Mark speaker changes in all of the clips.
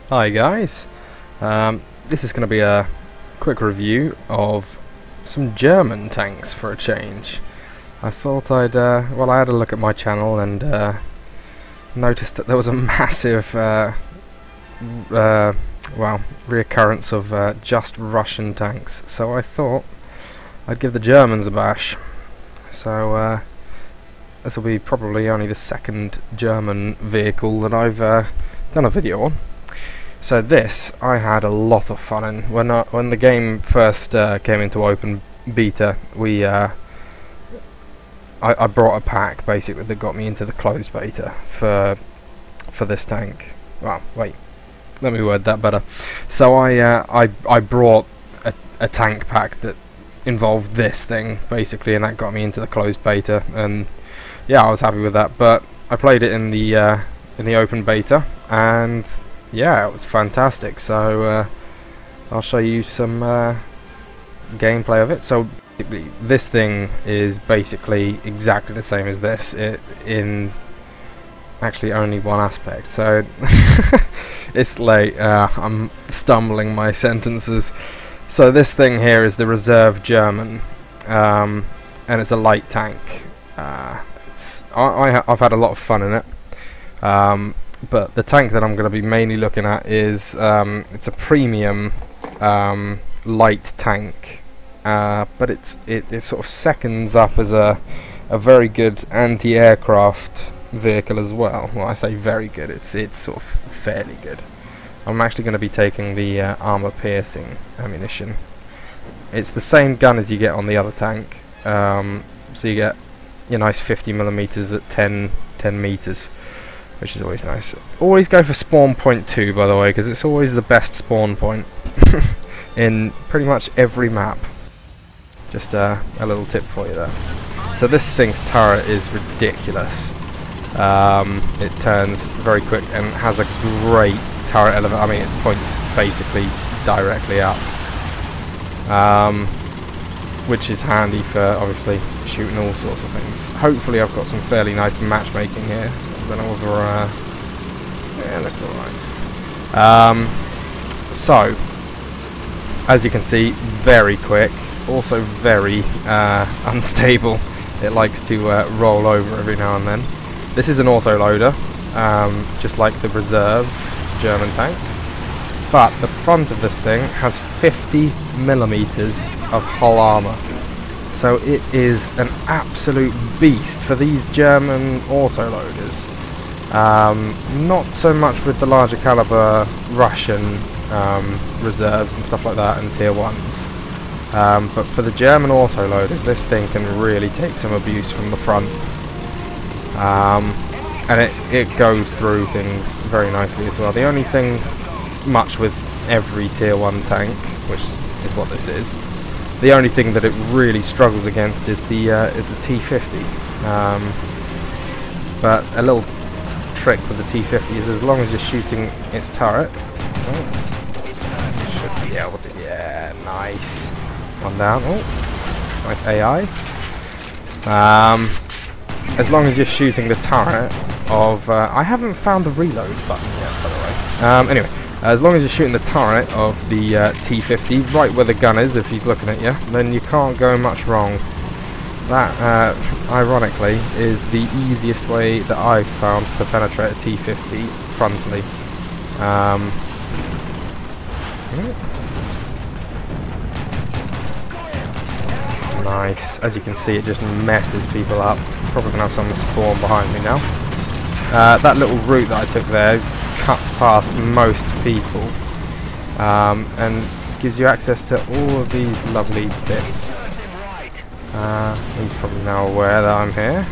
Speaker 1: Hi guys, this is going to be a quick review of some German tanks for a change. I thought I had a look at my channel and noticed that there was a massive reoccurrence of just Russian tanks, so I thought I'd give the Germans a bash. So this will be probably only the second German vehicle that I've done a video on. So this I had a lot of fun in. When the game first came into open beta, I brought a pack basically that got me into the closed beta for this tank. Well, wait, let me word that better. So I brought a tank pack that involved this thing basically, and that got me into the closed beta, and yeah, I was happy with that. But I played it in the open beta, and yeah, it was fantastic. So I'll show you some gameplay of it. So this thing is basically exactly the same as this, in actually only one aspect. So it's late, I'm stumbling my sentences. So this thing here is the reserve German, and it's a light tank. I've had a lot of fun in it. But the tank that I'm going to be mainly looking at is it's a premium light tank, but it sort of seconds up as a very good anti-aircraft vehicle as well. Well, I say very good, it's sort of fairly good. I'm actually going to be taking the armor piercing ammunition. It's the same gun as you get on the other tank, so you get your nice 50mm at 10 meters. Which is always nice. Always go for spawn point 2, by the way, because it's always the best spawn point in pretty much every map. Just a little tip for you there. So this thing's turret is ridiculous. It turns very quick and has a great turret element. I mean, it points basically directly up, which is handy for obviously shooting all sorts of things. Hopefully I've got some fairly nice matchmaking here. I don't know whether yeah, it looks alright. So as you can see, very quick, also very unstable. It likes to roll over every now and then. This is an autoloader, just like the reserve German tank, but the front of this thing has 50mm of hull armor. So it is an absolute beast for these German autoloaders. Not so much with the larger caliber Russian reserves and stuff like that and tier 1s. But for the German autoloaders, this thing can really take some abuse from the front. And it goes through things very nicely as well. The only thing much with every tier 1 tank, which is what this is, the only thing that it really struggles against is the T50. But a little trick with the T50 is, as long as you're shooting its turret, should be able to. Yeah, nice. One down. Oh, nice AI. As long as you're shooting the turret of, I haven't found the reload button yet, by the way. Anyway. As long as you're shooting the turret of the T50 right where the gun is, if he's looking at you, then you can't go much wrong. That, ironically, is the easiest way that I've found to penetrate a T50 frontally. Nice. As you can see, it just messes people up. Probably gonna have someone spawn behind me now. That little route that I took there cuts past most people, and gives you access to all of these lovely bits. He's probably now aware that I'm here.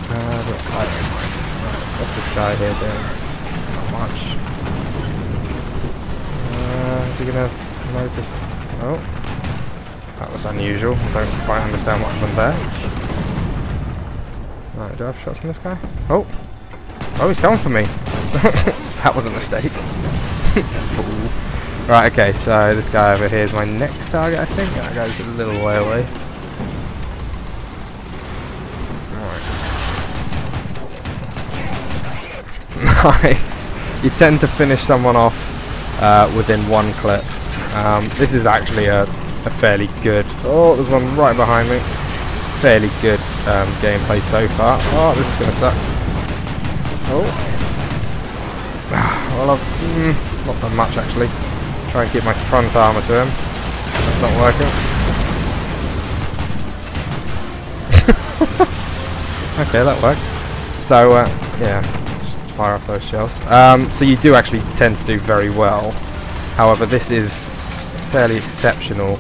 Speaker 1: But I don't mind. Right, what's this guy here doing? Not much. Is he gonna notice? Oh, that was unusual. I don't quite understand what happened there. Right, do I have shots on this guy? Oh, he's coming for me. That was a mistake. Fool. Right, okay, so this guy over here is my next target, I think. That guy's a little way away. Alright. Nice. you tend to finish someone off within one clip. This is actually a fairly good... Oh, there's one right behind me. Fairly good gameplay so far. Oh, this is going to suck. Oh. Well, I've not done much actually. Try and keep my front armour to him. That's not working. Okay, that worked. So, yeah, just fire off those shells. So you do actually tend to do very well. However, this is fairly exceptional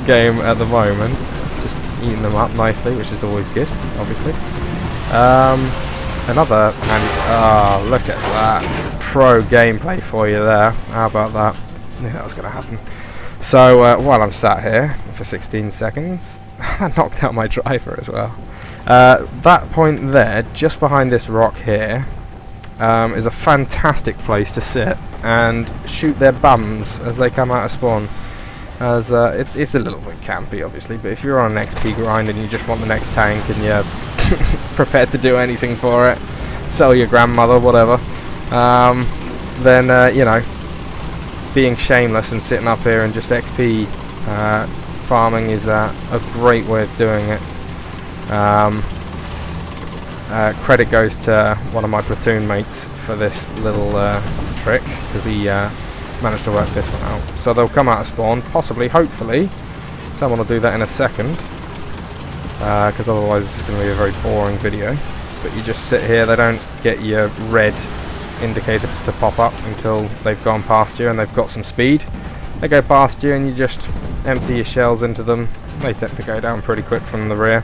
Speaker 1: game at the moment. Just eating them up nicely, which is always good, obviously. Another, and look at that. Pro gameplay for you there. How about that? I knew that was going to happen. So, while I'm sat here for 16 seconds, I knocked out my driver as well. That point there, just behind this rock here, is a fantastic place to sit and shoot their bums as they come out of spawn. As it's a little bit campy, obviously, but if you're on an XP grind and you just want the next tank and you're prepared to do anything for it, sell your grandmother, whatever, then you know, being shameless and sitting up here and just XP farming is a great way of doing it. Credit goes to one of my platoon mates for this little trick, because he managed to work this one out. So they'll come out of spawn, possibly, hopefully. Someone will do that in a second, because otherwise it's going to be a very boring video. But you just sit here, they don't get your red indicator to pop up until they've gone past you and they've got some speed. They go past you and you just empty your shells into them. They tend to go down pretty quick from the rear.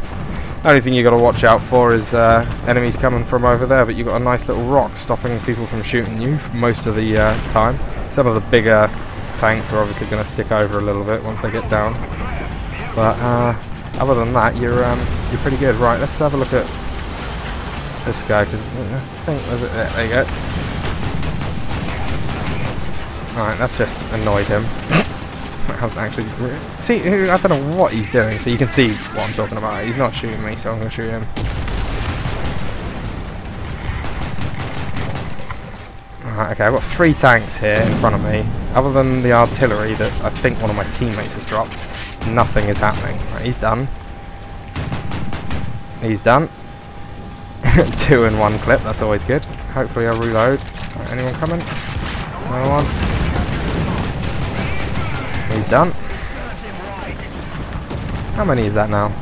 Speaker 1: The only thing you got to watch out for is enemies coming from over there, but you've got a nice little rock stopping people from shooting you most of the time. Some of the bigger tanks are obviously going to stick over a little bit once they get down, but other than that, you're pretty good. Right, let's have a look at this guy, because I think there's it. There you go. Alright, that's just annoyed him. That hasn't actually... See, I don't know what he's doing, so you can see what I'm talking about. He's not shooting me, so I'm going to shoot him. Alright, okay, I've got 3 tanks here in front of me. Other than the artillery that I think one of my teammates has dropped, nothing is happening. Right, he's done. He's done. 2 in 1 clip, that's always good. Hopefully I'll reload. Right, anyone coming? Another one. He's done. How many is that now?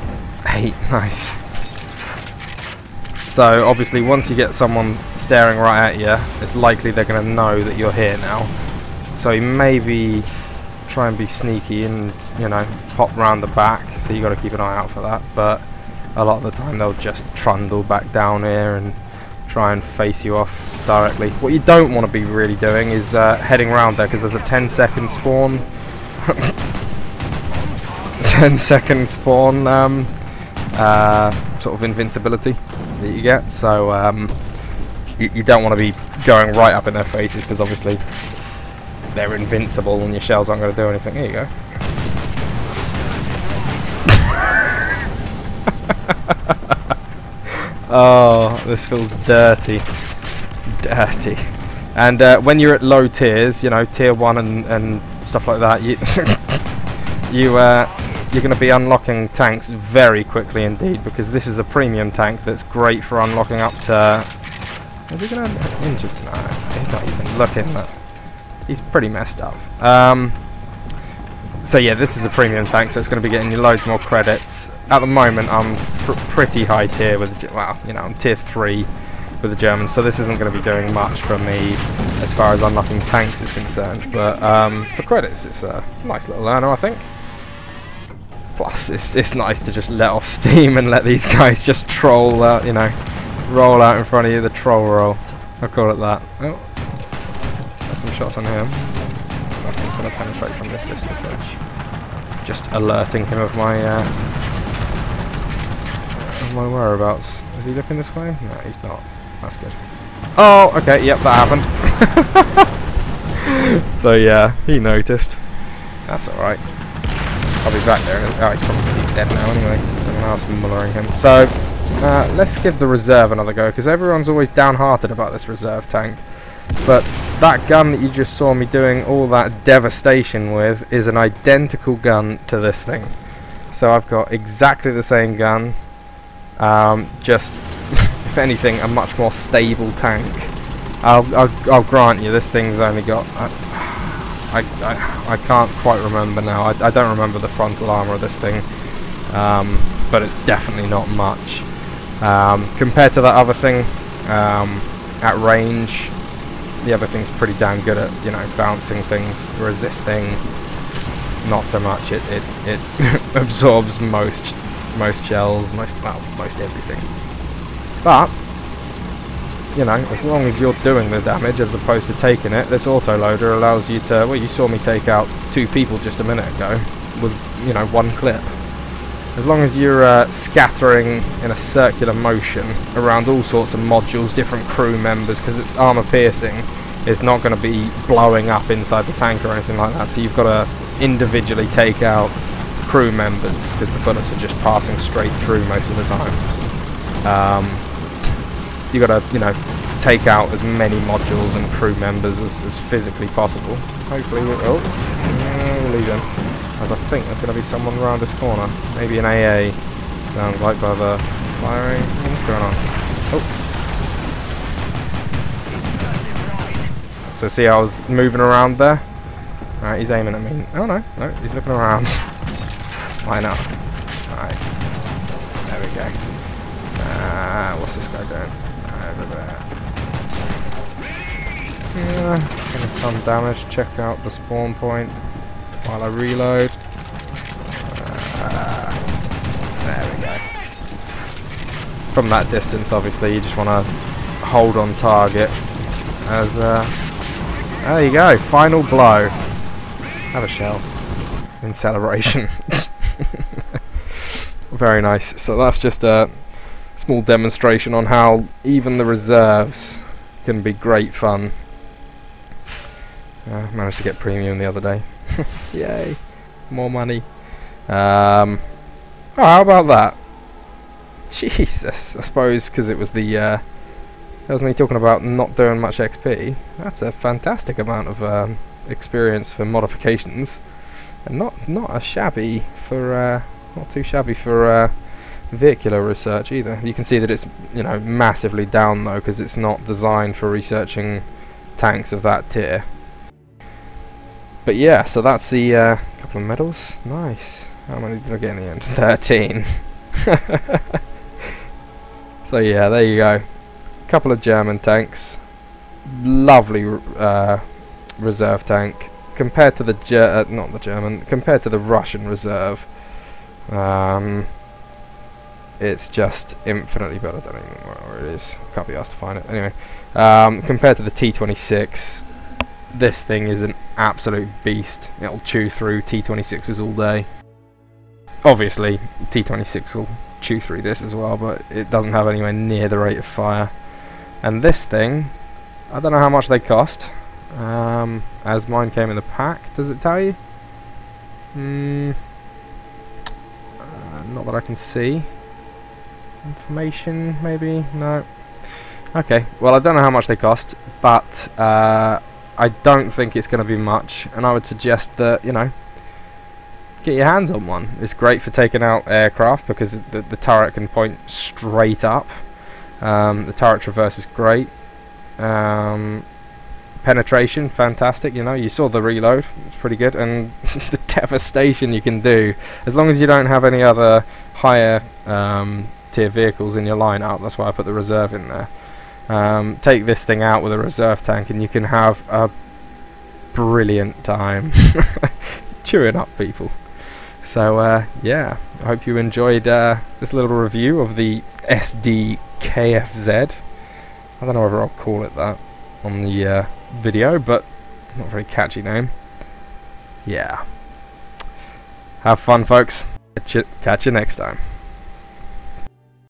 Speaker 1: 8, nice. So obviously once you get someone staring right at you, it's likely they're going to know that you're here now. So you maybe try and be sneaky and, you know, pop round the back, so you got to keep an eye out for that. But a lot of the time they'll just trundle back down here and try and face you off directly. What you don't want to be really doing is heading around there, because there's a 10-second spawn 10-second spawn sort of invincibility that you get, so you don't want to be going right up in their faces, because obviously they're invincible and your shells aren't going to do anything. Here you go. Oh, this feels dirty. Dirty. And when you're at low tiers, you know, tier 1 and stuff like that, you're going to be unlocking tanks very quickly indeed, because this is a premium tank that's great for unlocking up to... Is he going to injure? No, he's not even looking. He's pretty messed up. So yeah, this is a premium tank, so it's going to be getting you loads more credits. At the moment, I'm pretty high tier with, well, you know, I'm tier 3 with the Germans, so this isn't going to be doing much for me as far as unlocking tanks is concerned. But for credits, it's a nice little learner, I think. Plus, it's nice to just let off steam and let these guys just troll out, you know, roll out in front of you, the troll roll. I'll call it that. Oh, got some shots on him. Nothing's going to penetrate from this distance though. Just alerting him of my whereabouts. Is he looking this way? No, he's not. That's good. Oh, okay, yep, that happened. So yeah, he noticed. That's alright. I'll be back there. Oh, he's probably dead now anyway. Someone else mullering him. So, let's give the reserve another go, because everyone's always downhearted about this reserve tank. But that gun that you just saw me doing all that devastation with is an identical gun to this thing. So I've got exactly the same gun, just, if anything, a much more stable tank. I'll grant you, this thing's only got... I can't quite remember now. I don't remember the frontal armor of this thing, but it's definitely not much. Compared to that other thing, at range, the other thing's pretty damn good at, you know, bouncing things, whereas this thing, not so much. It absorbs most shells, most everything. But you know, as long as you're doing the damage as opposed to taking it, this autoloader allows you to, well, you saw me take out 2 people just a minute ago with, you know, 1 clip. As long as you're scattering in a circular motion around all sorts of modules, different crew members, because it's armor piercing, it's not going to be blowing up inside the tank or anything like that, so you've got to individually take out crew members, because the bullets are just passing straight through most of the time. You got to, you know, take out as many modules and crew members as physically possible. Hopefully we'll leave him, as I think there's going to be someone around this corner. Maybe an AA, sounds like, by the firing. What's going on? Oh. So see how I was moving around there? Alright, he's aiming at me. Oh no, he's looking around. Why not? Alright. There we go. What's this guy doing? Over there. Yeah, getting some damage. Check out the spawn point while I reload. There we go. From that distance, obviously, you just want to hold on target. As there you go, final blow. Have a shell in celebration. Very nice. So that's just a small demonstration on how even the reserves can be great fun. Managed to get premium the other day. Yay, more money. Oh, how about that? Jesus, I suppose because it was the that was me talking about not doing much XP. That's a fantastic amount of experience for modifications, and not a shabby for not too shabby for vehicular research either. You can see that it's, you know, massively down though, because it's not designed for researching tanks of that tier. But yeah, so that's the couple of medals. Nice. How many did I get in the end? 13. So yeah, there you go. Couple of German tanks. Lovely reserve tank compared to the not the German, compared to the Russian reserve. It's just infinitely better. I don't even know where it is. Can't be asked to find it. Anyway, compared to the T26, this thing is an absolute beast. It'll chew through T26s all day. Obviously, T26 will chew through this as well, but it doesn't have anywhere near the rate of fire. And this thing, I don't know how much they cost. As mine came in the pack, does it tell you? Not that I can see. Information, maybe? No. Okay, well, I don't know how much they cost, but I don't think it's going to be much, and I would suggest that, you know, get your hands on one. It's great for taking out aircraft because the turret can point straight up. The turret traverse is great. Penetration, fantastic. You know, you saw the reload, it's pretty good, and the devastation you can do, as long as you don't have any other higher tier vehicles in your lineup. That's why I put the reserve in there. Take this thing out with a reserve tank and you can have a brilliant time chewing up people. So yeah, I hope you enjoyed this little review of the SD.KFZ. I don't know whether I'll call it that on the video, but not a very catchy name. Yeah. Have fun, folks. Catch you next time.